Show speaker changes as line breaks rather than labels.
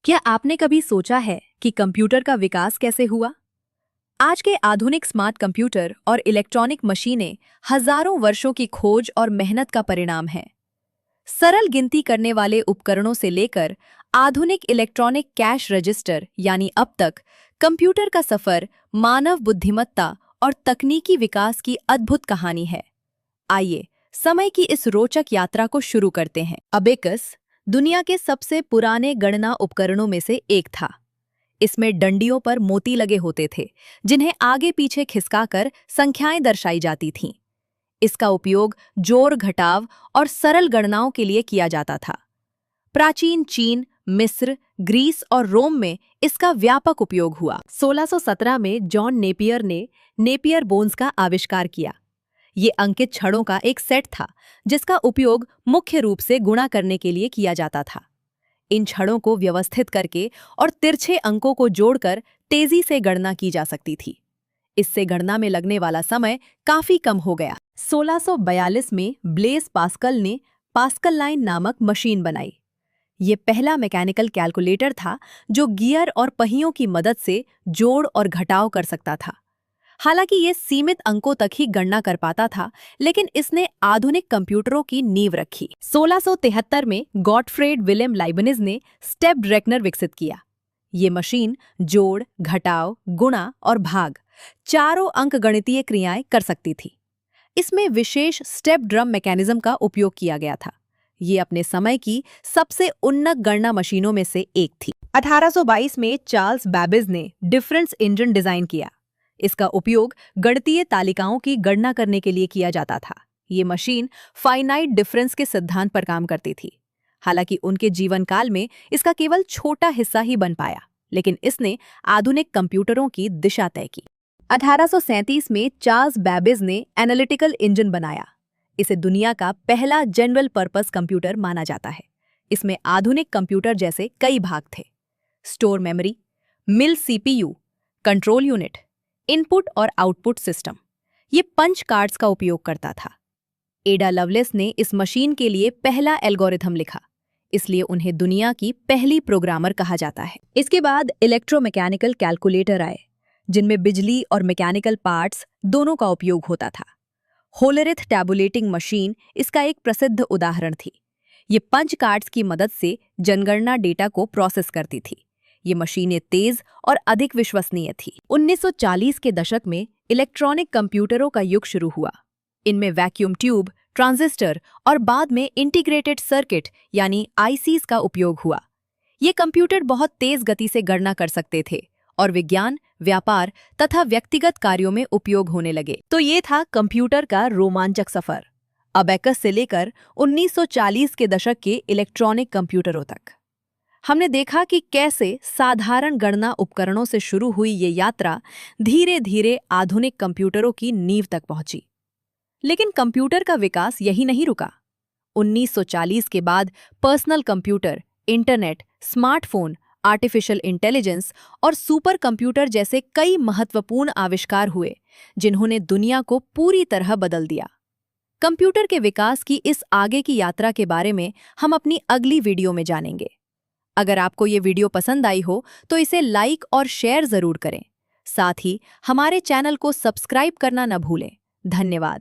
क्या आपने कभी सोचा है कि कंप्यूटर का विकास कैसे हुआ? आज के आधुनिक स्मार्ट कंप्यूटर और इलेक्ट्रॉनिक मशीनें हजारों वर्षों की खोज और मेहनत का परिणाम हैं। सरल गिनती करने वाले उपकरणों से लेकर आधुनिक इलेक्ट्रॉनिक कैश रजिस्टर यानी अब तक कंप्यूटर का सफर मानव बुद्धिमत्ता और तकनीकी विकास की अद्भुत कहानी है। आइए समय की इस रोचक यात्रा को शुरू करते हैं। अबेकस दुनिया के सबसे पुराने गणना उपकरणों में से एक था। इसमें डंडियों पर मोती लगे होते थे, जिन्हें आगे पीछे खिसकाकर संख्याएं दर्शाई जाती थीं। इसका उपयोग जोड़ घटाव और सरल गणनाओं के लिए किया जाता था। प्राचीन चीन, मिस्र, ग्रीस और रोम में इसका व्यापक उपयोग हुआ। 1617 में जॉन नेपियर ने नेपियर बोन्स का आविष्कार किया। ये अंकित छड़ों का एक सेट था, जिसका उपयोग मुख्य रूप से गुणा करने के लिए किया जाता था। इन छड़ों को व्यवस्थित करके और तिरछे अंकों को जोड़कर तेजी से गणना की जा सकती थी। इससे गणना में लगने वाला समय काफी कम हो गया। 1642 में ब्लेस पास्कल ने पास्कल लाइन नामक मशीन बनाई। ये पहला मैकेनिकल कैलकुलेटर था जो गियर और पहियों की मदद से जोड़ और घटाव कर सकता था। हालांकि ये सीमित अंकों तक ही गणना कर पाता था, लेकिन इसने आधुनिक कंप्यूटरों की नींव रखी। 1673 में गॉटफ्रेड विलेम लाइबनिज ने स्टेप्ड रेकनर विकसित किया। ये मशीन जोड़, घटाव, गुणा और भाग चारों अंकगणितीय क्रियाएं कर सकती थी। इसमें विशेष स्टेप ड्रम मैकेनिज्म का उपयोग किया गया था। ये अपने समय की सबसे उन्नत गणना मशीनों में से एक थी। 1822 में चार्ल्स बैबेज ने डिफरेंस इंजन डिजाइन किया। इसका उपयोग गणितीय तालिकाओं की गणना करने के लिए किया जाता था। ये मशीन फाइनाइट डिफरेंस के सिद्धांत पर काम करती थी। हालांकि उनके जीवन काल में इसका केवल छोटा हिस्सा ही बन पाया, लेकिन इसने आधुनिक कंप्यूटरों की दिशा तय की। 1837 में चार्ल्स बैबेज ने एनालिटिकल इंजन बनाया। इसे दुनिया का पहला जनरल पर्पस कंप्यूटर माना जाता है। इसमें आधुनिक कंप्यूटर जैसे कई भाग थे: स्टोर मेमोरी, मिल सीपीयू, कंट्रोल यूनिट, इनपुट और आउटपुट सिस्टम। ये पंच कार्ड्स का उपयोग करता था। एडा लवलेस ने इस मशीन के लिए पहला एल्गोरिथम लिखा, इसलिए उन्हें दुनिया की पहली प्रोग्रामर कहा जाता है। इसके बाद इलेक्ट्रोमैकेनिकल कैलकुलेटर आए, जिनमें बिजली और मैकेनिकल पार्ट्स दोनों का उपयोग होता था। होलरिथ टैबुलेटिंग मशीन इसका एक प्रसिद्ध उदाहरण थी। ये पंच कार्ड्स की मदद से जनगणना डेटा को प्रोसेस करती थी। ये मशीनें तेज और अधिक विश्वसनीय थी। 1940 के दशक में इलेक्ट्रॉनिक कंप्यूटरों का युग शुरू हुआ। इनमें वैक्यूम ट्यूब, ट्रांजिस्टर और बाद में इंटीग्रेटेड सर्किट यानी आईसीज का उपयोग हुआ। ये कंप्यूटर बहुत तेज गति से गणना कर सकते थे और विज्ञान, व्यापार तथा व्यक्तिगत कार्यों में उपयोग होने लगे। तो ये था कंप्यूटर का रोमांचक सफर, अबेकस से लेकर 1940 के दशक के इलेक्ट्रॉनिक कंप्यूटरों तक। हमने देखा कि कैसे साधारण गणना उपकरणों से शुरू हुई ये यात्रा धीरे धीरे आधुनिक कंप्यूटरों की नींव तक पहुंची। लेकिन कंप्यूटर का विकास यही नहीं रुका। 1940 के बाद personal computer, internet, smartphone, artificial intelligence और सुपर कंप्यूटर जैसे कई महत्वपूर्ण आविष्कार हुए, जिन्होंने दुनिया को पूरी तरह बदल दिया। कंप्यूटर के विकास की इस आगे की यात्रा के बारे में हम अपनी अगली वीडियो में जानेंगे। अगर आपको ये वीडियो पसंद आई हो तो इसे लाइक और शेयर जरूर करें। साथ ही हमारे चैनल को सब्सक्राइब करना न भूलें। धन्यवाद।